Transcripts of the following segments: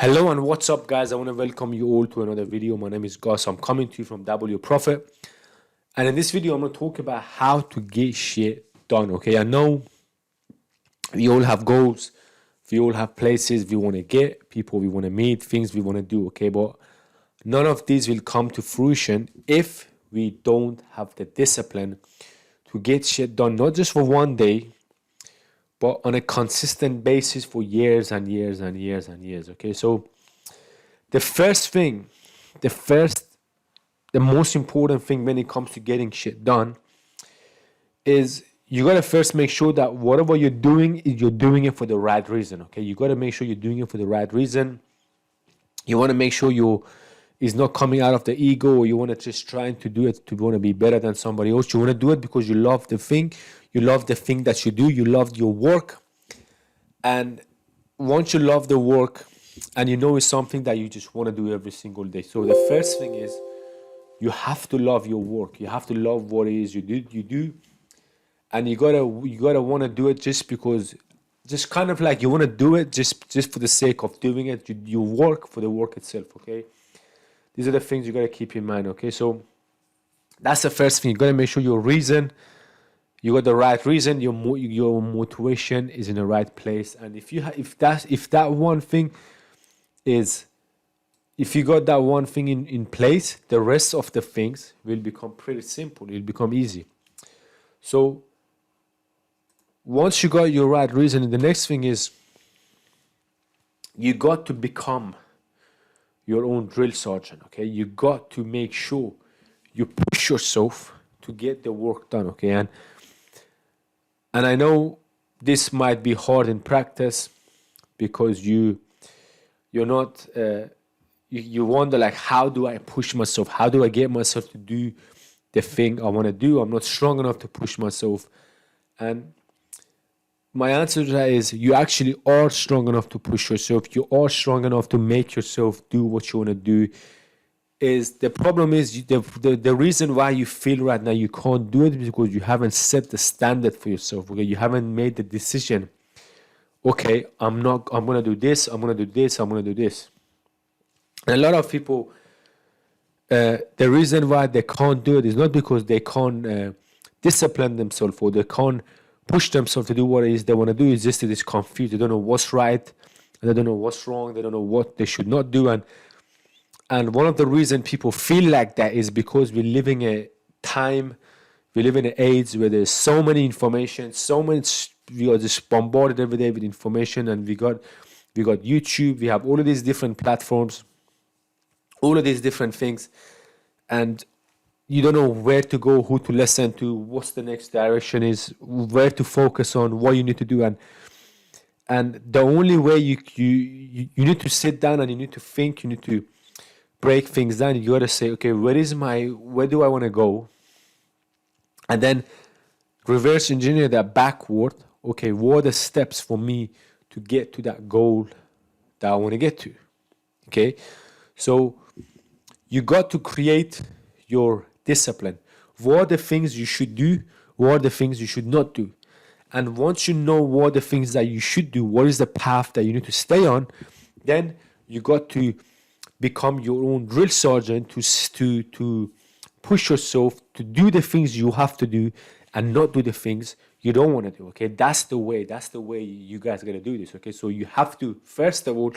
Hello and what's up, guys? I want to welcome you all to another video. My name is Gus. I'm coming to you from W Profit, and in this video I'm going to talk about how to get shit done. Okay, I know we all have goals, we all have places we want to get, people we want to meet, things we want to do. Okay, but none of these will come to fruition if we don't have the discipline to get shit done, not just for one day, but on a consistent basis for years and years and years and years. Okay, so the first thing, the most important thing when it comes to getting shit done is you gotta first make sure that whatever you're doing, you're doing it for the right reason. Okay, you gotta make sure you're doing it for the right reason. You want to make sure it's not coming out of the ego, or you want to just trying to do it to want to be better than somebody else. You want to do it because you love the thing. You love the thing that you do. You love your work. And once you love the work and you know it's something that you just want to do every single day. So the first thing is you have to love your work. You have to love what it is you do. And you gotta want to do it just because, just kind of like you want to do it just for the sake of doing it. You work for the work itself, okay? These are the things you got to keep in mind, okay? So that's the first thing. You got to make sure your reason, you got the right reason, your motivation is in the right place. And if you if that one thing is, if you got that one thing in place, the rest of the things will become pretty simple. It'll become easy. So once you got your right reason, the next thing is you got to become your own drill sergeant. Okay, you got to make sure you push yourself to get the work done. Okay, and I know this might be hard in practice because you're not you wonder, like, how do I push myself? How do I get myself to do the thing I want to do? I'm not strong enough to push myself. And my answer to that is you actually are strong enough to push yourself. You are strong enough to make yourself do what you want to do. Is the problem is the reason why you feel right now you can't do it is because you haven't set the standard for yourself. Okay, you haven't made the decision. Okay, I'm gonna do this. I'm gonna do this. I'm gonna do this. And a lot of people, the reason why they can't do it is not because they can't discipline themselves, or they can't push themselves to do what it is they want to do. It's just that it's confused. They don't know what's right, and they don't know what's wrong. They don't know what they should not do. And one of the reasons people feel like that is because we live in an age where there's so many information, we are just bombarded every day with information, and we got YouTube, we have all of these different platforms, all of these different things, and you don't know where to go, who to listen to, what's the next direction is, where to focus on, what you need to do. And the only way you need to sit down and you need to think, you need to break things down. You got to say, okay, where do I want to go? And then reverse engineer that backward. Okay, what are the steps for me to get to that goal that I want to get to? Okay, so you got to create your discipline. What are the things you should do? What are the things you should not do? And once you know what are the things that you should do, what is the path that you need to stay on, then you got to become your own drill sergeant to push yourself to do the things you have to do and not do the things you don't want to do. Okay, that's the way you guys gotta do this. Okay, so you have to, first of all,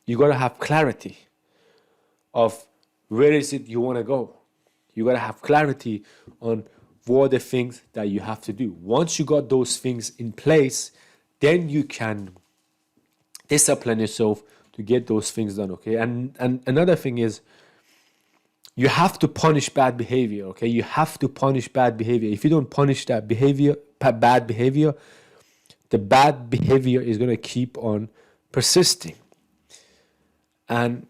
you gotta have clarity of where is it you want to go. You got to have clarity on what are the things that you have to do. Once you got those things in place, then you can discipline yourself to get those things done, okay? And another thing is you have to punish bad behavior, okay? You have to punish bad behavior. If you don't punish that bad behavior, the bad behavior is going to keep on persisting. And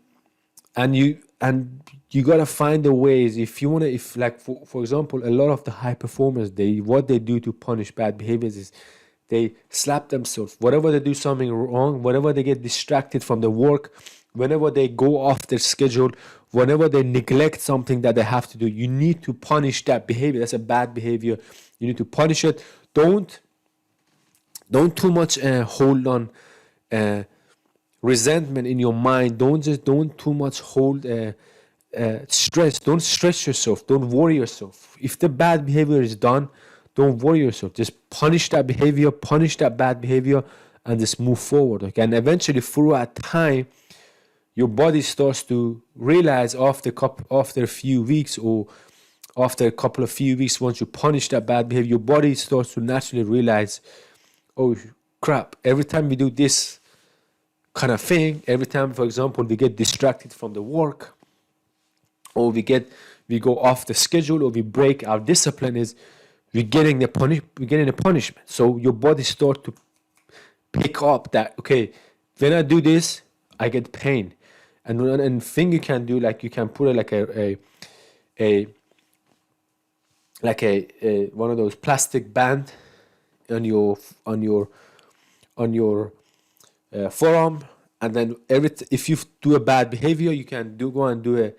you gotta find the ways. If you wanna, if like for example, a lot of the high performers, what they do to punish bad behaviors is they slap themselves. Whatever they do something wrong, whenever they get distracted from the work, whenever they go off their schedule, whenever they neglect something that they have to do, you need to punish that behavior. That's a bad behavior. You need to punish it. Don't too much hold on resentment in your mind. Don't too much hold stress. Don't stress yourself. Don't worry yourself. If the bad behavior is done, don't worry yourself. Just punish that behavior, punish that bad behavior, and just move forward. Okay, and eventually, throughout time, your body starts to realize after a few weeks, or after a couple of few weeks, once you punish that bad behavior, your body starts to naturally realize, oh crap, every time we do this kind of thing, every time, for example, we get distracted from the work, or we go off the schedule, or we break our discipline, is we're getting the punishment. So your body starts to pick up that, okay, when I do this, I get pain. And thing you can do, like you can put it like a one of those plastic band on your forearm, and then if you do a bad behavior, you can go and do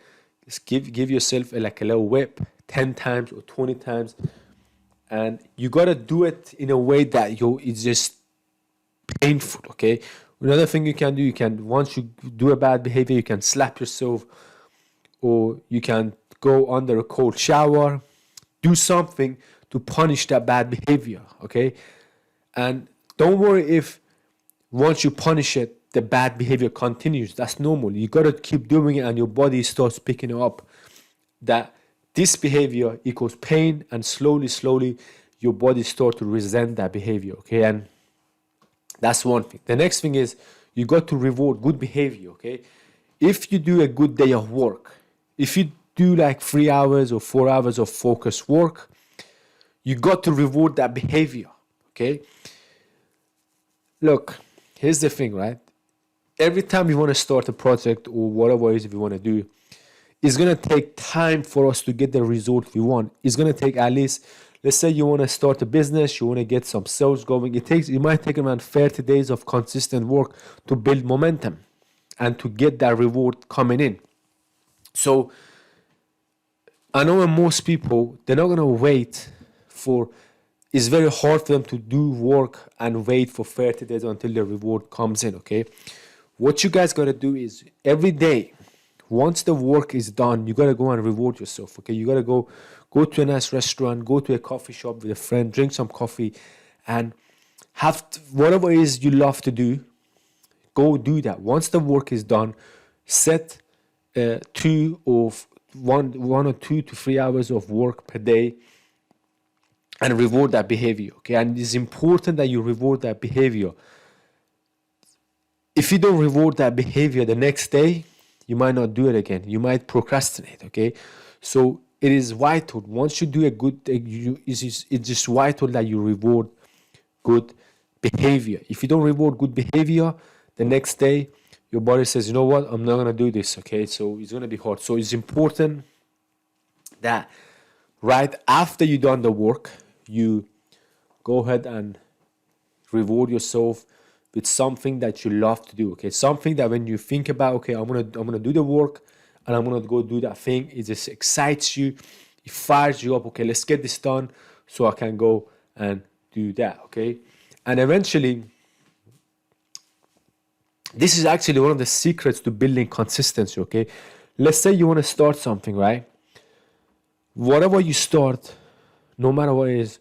just give yourself like a little whip 10 times or 20 times, and you gotta do it in a way that it's just painful. Okay. Another thing you can do, once you do a bad behavior, you can slap yourself, or you can go under a cold shower, do something to punish that bad behavior. Okay. And don't worry if once you punish it, the bad behavior continues. That's normal. You got to keep doing it, and your body starts picking up that this behavior equals pain, and slowly your body starts to resent that behavior. Okay. And that's one thing. The next thing is you got to reward good behavior. Okay. If you do a good day of work, if you do like 3 hours or 4 hours of focused work, you got to reward that behavior. Okay. Look, here's the thing, right? Every time you want to start a project or whatever it is you want to do, it's going to take time for us to get the result we want. It's going to take at least, let's say you want to start a business, you want to get some sales going. It might take around 30 days of consistent work to build momentum and to get that reward coming in. So I know most people, they're not going to wait it's very hard for them to do work and wait for 30 days until the reward comes in. Okay. What you guys got to do is every day, once the work is done, you got to go and reward yourself. Okay. You got to go to a nice restaurant, go to a coffee shop with a friend, drink some coffee, and whatever it is you love to do, go do that. Once the work is done, set 1 or 2 to 3 hours of work per day, and reward that behavior. Okay. And it's important that you reward that behavior. If you don't reward that behavior the next day, you might not do it again. You might procrastinate. Okay. So it is vital. Once you do a good thing, it's just vital that you reward good behavior. If you don't reward good behavior, the next day your body says, you know what, I'm not going to do this. Okay. So it's going to be hard. So it's important that right after you've done the work, you go ahead and reward yourself with something that you love to do. Okay. Something that when you think about, okay, I'm gonna do the work and I'm gonna go do that thing, it just excites you, it fires you up. Okay, let's get this done so I can go and do that. Okay. And eventually, this is actually one of the secrets to building consistency. Okay. Let's say you want to start something, right? Whatever you start, no matter what it is,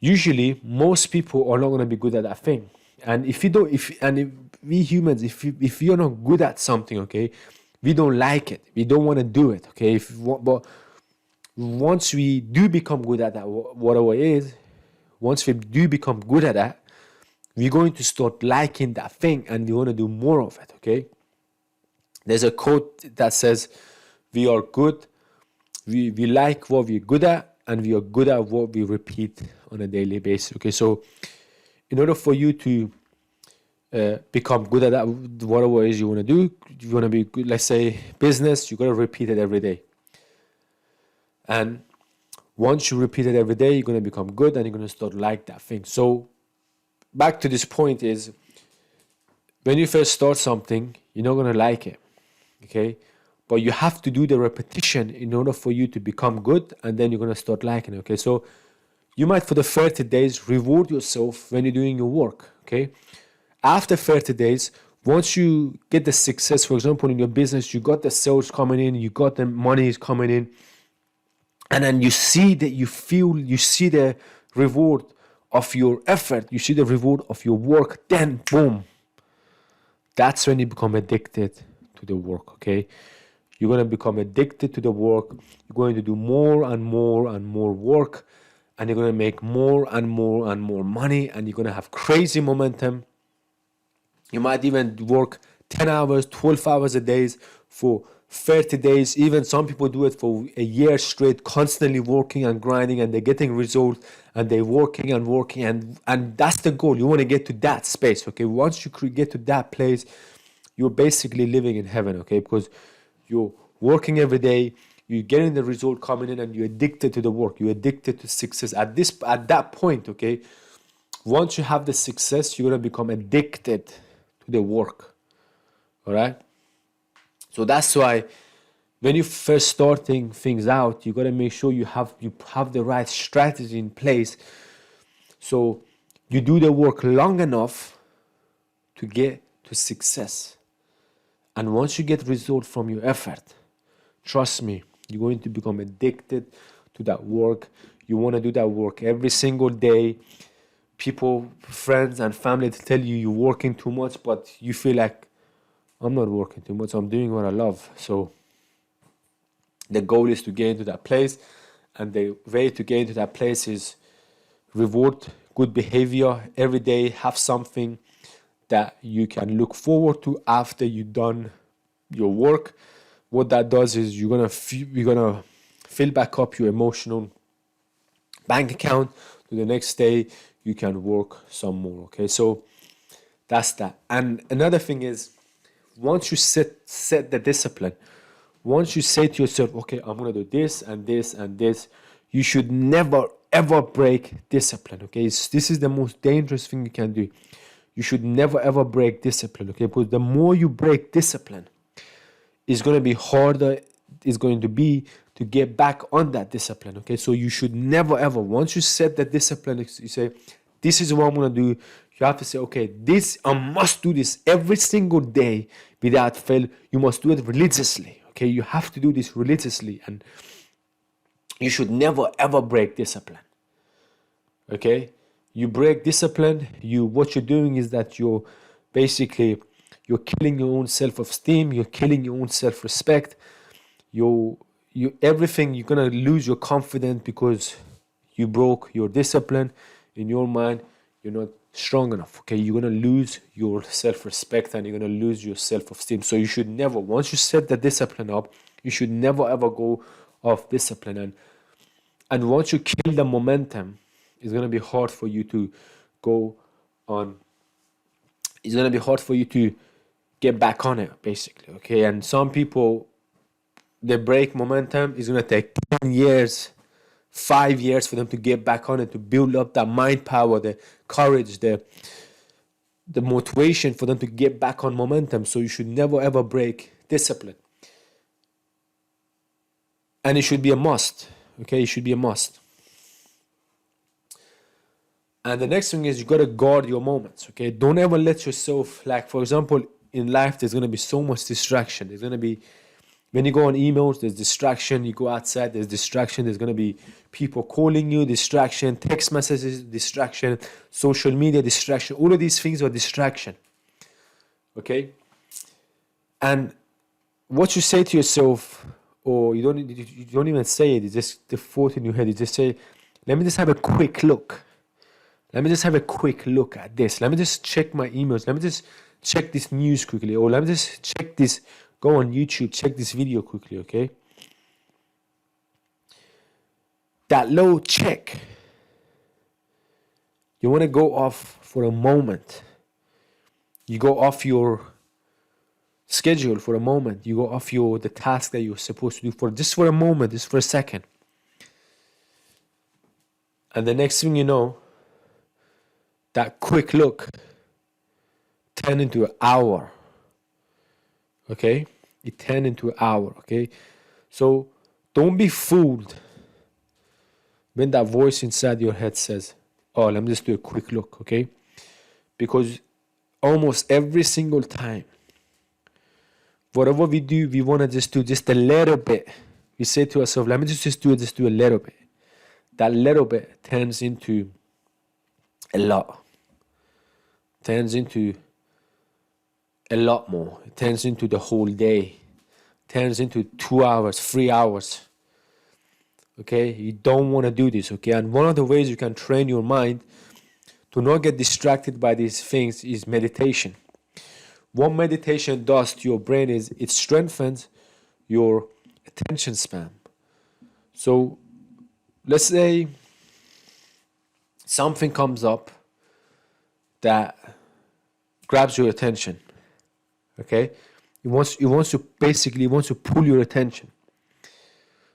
usually most people are not going to be good at that thing. And if we humans, if you're not good at something, okay, we don't like it. We don't want to do it. Okay. But once we do become good at that, whatever it is, once we do become good at that, we're going to start liking that thing and we want to do more of it. Okay. There's a quote that says, we are good. We like what we're good at, and we are good at what we repeat on a daily basis. Okay, so in order for you to become good at that, whatever it is you want to do, you want to be good, let's say business, you got to repeat it every day. And once you repeat it every day, you're going to become good and you're going to start like that thing. So back to this point is, when you first start something, you're not going to like it. Okay. But you have to do the repetition in order for you to become good, and then you're going to start liking it. Okay, so you might for the 30 days reward yourself when you're doing your work. Okay, after 30 days, Once you get the success, for example, in your business, you got the sales coming in, you got the money is coming in, and then you see that you see the reward of your effort, you see the reward of your work, then boom, that's when you become addicted to the work. Okay, you're going to become addicted to the work. You're going to do more and more and more work, and you're going to make more and more and more money, and you're going to have crazy momentum. You might even work 10 hours, 12 hours a day for 30 days. Even some people do it for a year straight, constantly working and grinding, and they're getting results, and they're working and working. And that's the goal. You want to get to that space, okay? Once you get to that place, you're basically living in heaven, okay? Because you're working every day, you're getting the result coming in, and you're addicted to the work. You're addicted to success. At that point, okay, once you have the success, you're going to become addicted to the work. All right? So that's why when you first starting things out, you got to make sure you have the right strategy in place. So you do the work long enough to get to success. And once you get result from your effort, trust me, you're going to become addicted to that work. You want to do that work every single day. People, friends and family tell you you're working too much, but you feel like, I'm not working too much, I'm doing what I love. So the goal is to get into that place, and the way to get into that place is reward good behavior every day. Have something that you can look forward to after you've done your work. What that does is you're gonna fill back up your emotional bank account. To the next day you can work some more. Okay, so that's that. And another thing is, once you set the discipline, once you say to yourself, okay, I'm gonna do this and this and this, you should never ever break discipline. Okay, this is the most dangerous thing you can do. You should never ever break discipline. Okay, because the more you break discipline, it's going to be harder. It's going to be to get back on that discipline. Okay, so you should never ever, once you set that discipline, you say, this is what I'm going to do. You have to say, okay, this, I must do this every single day without fail. You must do it religiously. Okay, you have to do this religiously, and you should never ever break discipline. Okay, you break discipline, what you're doing is that you're killing your own self-esteem, you're killing your own self-respect, you everything. You're gonna lose your confidence because you broke your discipline. In your mind, you're not strong enough. Okay, you're gonna lose your self-respect, and you're gonna lose your self-esteem. So you should never, once you set the discipline up, you should never ever go off discipline. And once you kill the momentum, it's going to be hard for you to go on. It's going to be hard for you to get back on it, basically. Okay, and some people, they break momentum. It's going to take 10 years, 5 years for them to get back on it, to build up that mind power, the courage, the motivation for them to get back on momentum. So you should never ever break discipline. And it should be a must. Okay, it should be a must. And the next thing is, you got to guard your moments. Okay, don't ever let yourself, like, for example, in life, there's going to be so much distraction. There's going to be, when you go on emails, there's distraction. You go outside, there's distraction. There's going to be people calling you, distraction, text messages, distraction, social media, distraction. All of these things are distraction. Okay, and what you say to yourself, or you don't even say it, it's just the thought in your head. You just say, let me just have a quick look. Let me just have a quick look at this. Let me just check my emails. Let me just check this news quickly. Or let me just check this, go on YouTube, check this video quickly, okay? That low check, you want to go off for a moment. You go off your schedule for a moment. You go off the task that you're supposed to do for just for a moment, just for a second. And the next thing you know, that quick look turned into an hour. Okay? It turned into an hour. Okay? So don't be fooled when that voice inside your head says, oh, let me just do a quick look. Okay? Because almost every single time, whatever we do, we want to just do just a little bit. We say to ourselves, let me just do it, just do a little bit. That little bit turns into a lot, turns into a lot more. It turns into the whole day, turns into 2 hours, 3 hours. Okay, you don't want to do this. Okay, and one of the ways you can train your mind to not get distracted by these things is meditation. What meditation does to your brain is it strengthens your attention span. So let's say something comes up that grabs your attention. Okay, it wants to pull your attention.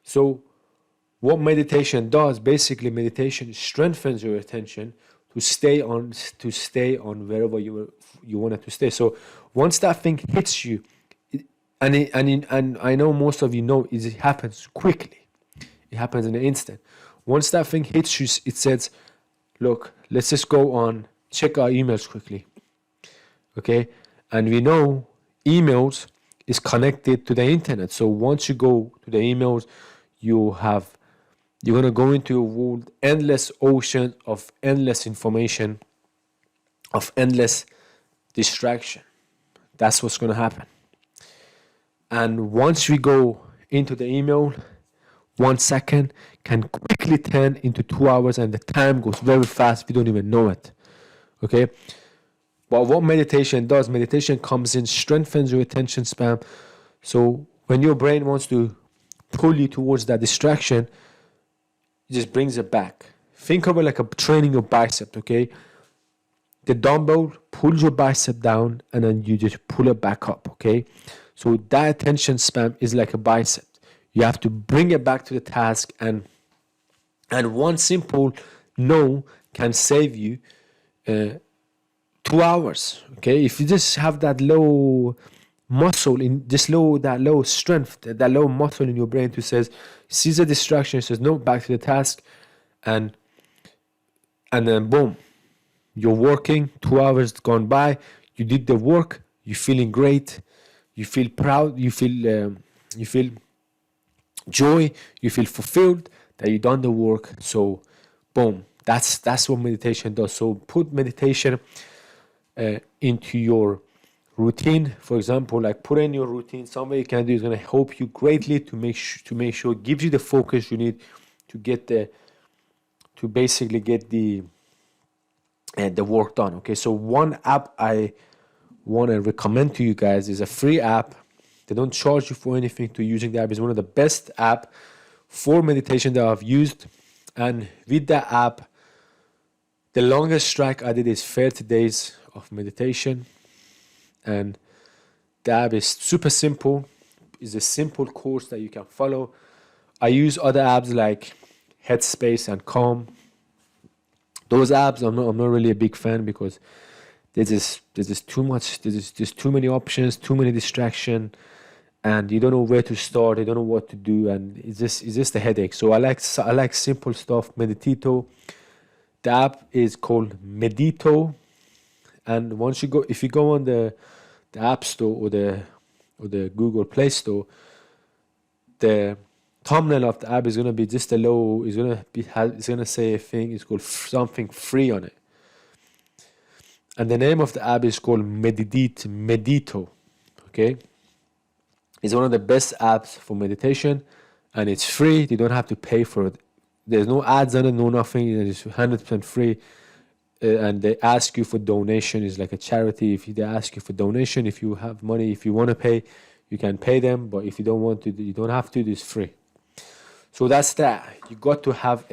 So what meditation does, basically meditation strengthens your attention to stay on wherever you want it to stay. So once that thing hits you, and I know most of you know it happens quickly. It happens in an instant. Once that thing hits you, it says, look, let's just go on, check our emails quickly. Okay? And we know emails is connected to the internet. So once you go to the emails, you're going to go into a world, endless ocean of endless information, of endless distraction. That's what's going to happen. And once we go into the email, 1 second can quickly turn into 2 hours, and the time goes very fast. We don't even know it. Okay? But what meditation does, meditation comes in, strengthens your attention span. So when your brain wants to pull you towards that distraction, it just brings it back. Think of it like training your bicep, okay? The dumbbell pulls your bicep down and then you just pull it back up, okay? So that attention span is like a bicep. You have to bring it back to the task, and one simple no can save you 2 hours, okay? If you just have that low muscle, that low strength, that low muscle in your brain to sees a distraction, says no, back to the task, and then boom, you're working. 2 hours gone by, you did the work, you're feeling great, you feel proud, you feel joy, you feel fulfilled that you done the work. So boom, that's what meditation does. So put meditation into your routine. For example, like put in your routine, something you can do is going to help you greatly to make sure it gives you the focus you need to basically get the work done. Okay, so one app I want to recommend to you guys is a free app. They don't charge you for anything to using the app. It's one of the best app for meditation that I've used. And with that app, the longest strike I did is 30 days of meditation. And the app is super simple. It's a simple course that you can follow. I use other apps like Headspace and Calm. Those apps I'm not really a big fan because there's just too much. There's just too many options, too many distractions, and you don't know where to start. You don't know what to do, and it's just a headache. So I like simple stuff. Meditito. The app is called Medito, and if you go on the App Store or the Google Play Store, the thumbnail of the app is gonna be just it's gonna say a thing. It's called something free on it, and the name of the app is called Medito. Okay, it's one of the best apps for meditation, and it's free. You don't have to pay for it. There's no ads on it, no nothing. It's 100% free. And they ask you for donation. It's like a charity. If they ask you for donation, if you have money, if you want to pay, you can pay them. But if you don't want to, you don't have to. It's free. So that's that. You got to have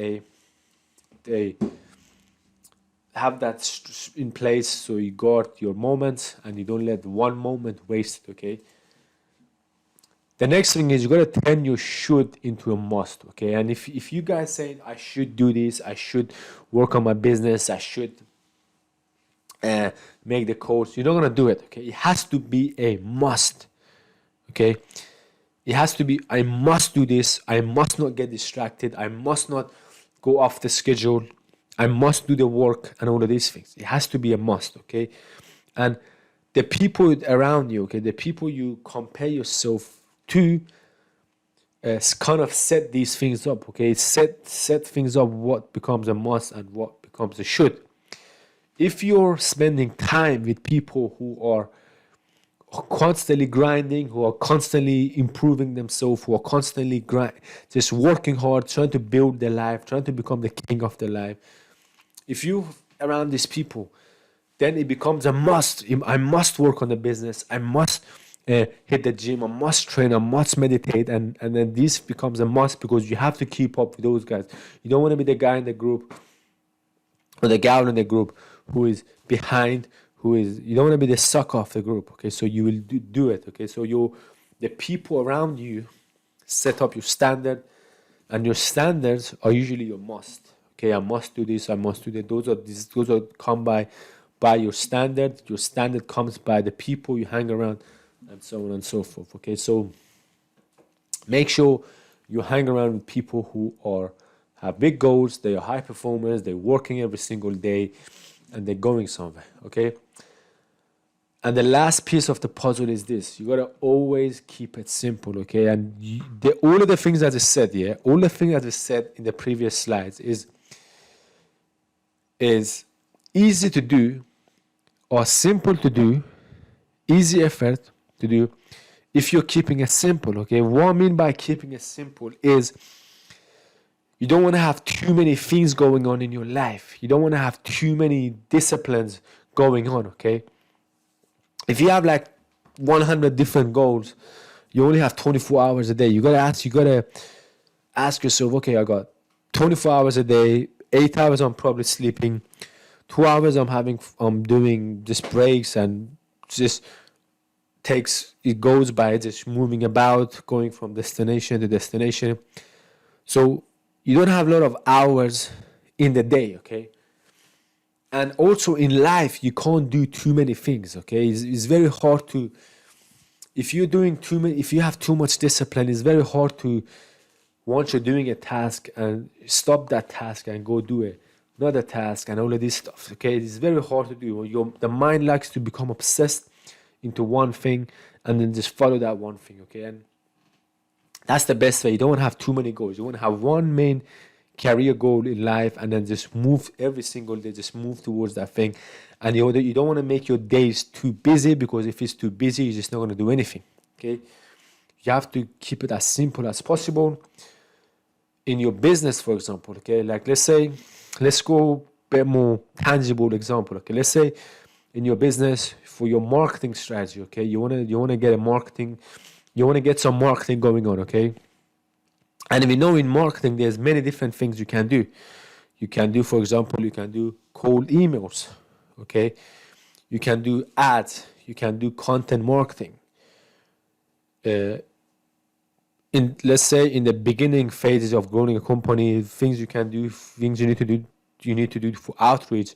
have that in place. So you got your moments, and you don't let one moment waste. Okay. The next thing is you got to turn your should into a must, okay? And if you guys say, I should do this, I should work on my business, I should make the course, you're not going to do it, okay? It has to be a must, okay? It has to be, I must do this, I must not get distracted, I must not go off the schedule, I must do the work and all of these things. It has to be a must, okay? And the people around you, okay, the people you compare yourself to, kind of set these things up, okay? Set things up, what becomes a must and what becomes a should. If you're spending time with people who are constantly grinding, who are constantly improving themselves, who are constantly just working hard, trying to build their life, trying to become the king of their life. If you around these people, then it becomes a must. I must work on the business. I must hit the gym. I must train. I must meditate. And then this becomes a must because you have to keep up with those guys. You don't want to be the guy in the group or the gal in the group who is behind, you don't want to be the sucker of the group, okay? So you will do it, okay? So the people around you set up your standard, and your standards are usually your must, okay? I must do this, I must do that. Those are come by your standard. Your standard comes by the people you hang around, and so on and so forth, okay? So make sure you hang around with people who have big goals, they are high performers, they're working every single day, and they're going somewhere, okay? And the last piece of the puzzle is this. You got to always keep it simple, okay? And all of the things that I said, yeah, all the things that I said in the previous slides is easy to do or simple to do, easy effort to do if you're keeping it simple, okay? What I mean by keeping it simple is you don't want to have too many things going on in your life. You don't want to have too many disciplines going on, okay? If you have like 100 different goals, you only have 24 hours a day. You gotta ask yourself, okay, I got 24 hours a day, 8 hours I'm probably sleeping, 2 hours I'm doing just breaks and just it goes by just moving about, going from destination to destination. So you don't have a lot of hours in the day, okay? And also in life, you can't do too many things, okay? It's very hard to, if you have too much discipline, it's very hard to, once you're doing a task and stop that task and go do another task and all of this stuff, okay? It's very hard to do. The mind likes to become obsessed into one thing and then just follow that one thing, okay? And that's the best way. You don't want to have too many goals. You want to have one main career goal in life and then just move every single day, just move towards that thing. And you don't want to make your days too busy, because if it's too busy, you're just not going to do anything, okay? You have to keep it as simple as possible. In your business, for example, okay, like let's go a bit more tangible example, okay? Let's say in your business, for your marketing strategy, okay, you want to get some marketing going on, okay? And we know in marketing, there's many different things you can do. You can do, for example, you can do cold emails, okay? You can do ads. You can do content marketing. Let's say in the beginning phases of growing a company, things you can do, things you need to do for outreach.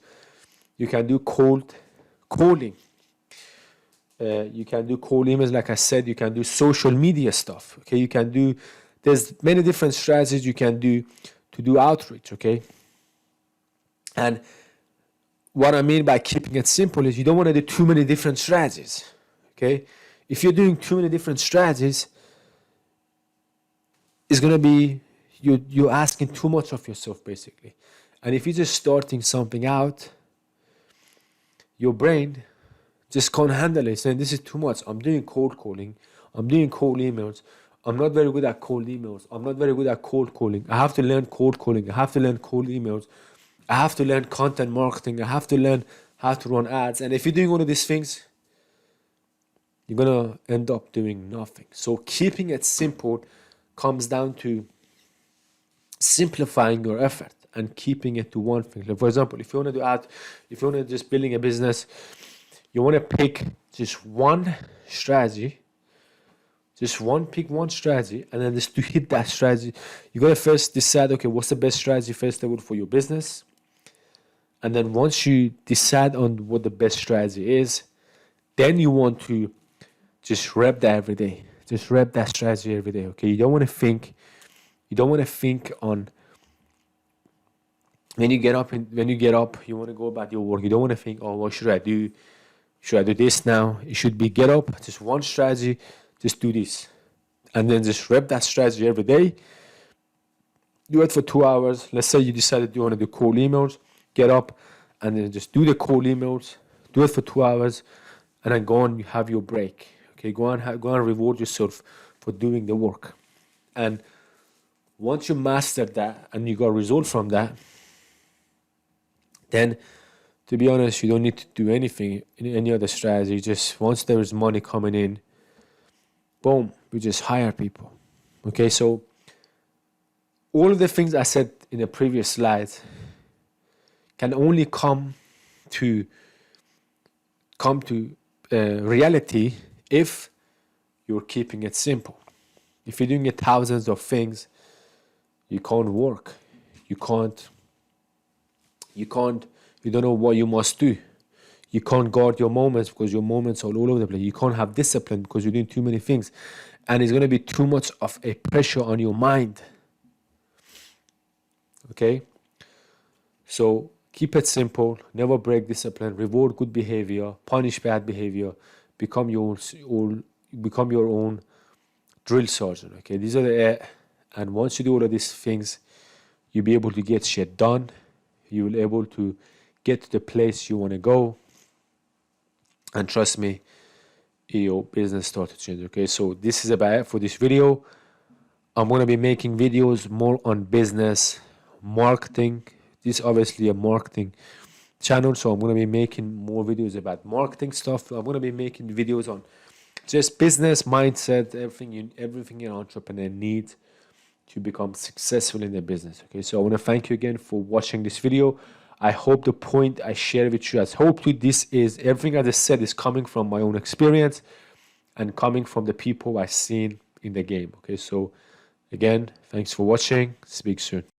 You can do cold calling. You can do cold emails, like I said. You can do social media stuff, okay? There's many different strategies you can do to do outreach, okay? And what I mean by keeping it simple is you don't want to do too many different strategies, okay? If you're doing too many different strategies, it's going to be, you're asking too much of yourself, basically. And if you're just starting something out, your brain just can't handle it, saying, this is too much. I'm doing cold calling. I'm doing cold emails. I'm not very good at cold emails. I'm not very good at cold calling. I have to learn cold calling. I have to learn cold emails. I have to learn content marketing. I have to learn how to run ads. And if you're doing all of these things, you're going to end up doing nothing. So keeping it simple comes down to simplifying your effort and keeping it to one thing. Like, for example, if you want to just building a business, you want to pick just one strategy. Pick one strategy, and then just to hit that strategy, you gotta first decide, okay, what's the best strategy first of all for your business? And then once you decide on what the best strategy is, then you want to just rep that every day. Just rep that strategy every day, okay? You don't want to think on when you get up, you want to go about your work. You don't want to think, oh, what should I do? Should I do this now? It should be get up, just one strategy, just do this. And then just rep that strategy every day. Do it for 2 hours. Let's say you decided you want to do cold emails. Get up and then just do the cold emails. Do it for 2 hours, and then go on. You have your break. Okay, go on, reward yourself for doing the work. And once you master that and you got a result from that, then to be honest, you don't need to do anything in any other strategy. Just once there is money coming in, boom, we just hire people. Okay, so all of the things I said in the previous slides can only come to reality if you're keeping it simple. If you're doing thousands of things, you can't work. You don't know what you must do. You can't guard your moments because your moments are all over the place. You can't have discipline because you're doing too many things. And it's going to be too much of a pressure on your mind. Okay? So keep it simple. Never break discipline. Reward good behavior. Punish bad behavior. Become your own drill sergeant. Okay? These are and once you do all of these things, you'll be able to get shit done. You will be able to get to the place you want to go. And trust me, your business start to change. Okay, so this is about it for this video. I'm going to be making videos more on business, marketing. This is obviously a marketing channel, so I'm going to be making more videos about marketing stuff. I'm going to be making videos on just business mindset, everything an entrepreneur needs to become successful in their business. Okay, so I want to thank you again for watching this video. I hope the point I share with you, hopefully this is everything I just said is coming from my own experience and coming from the people I've seen in the game. Okay, so again, thanks for watching. Speak soon.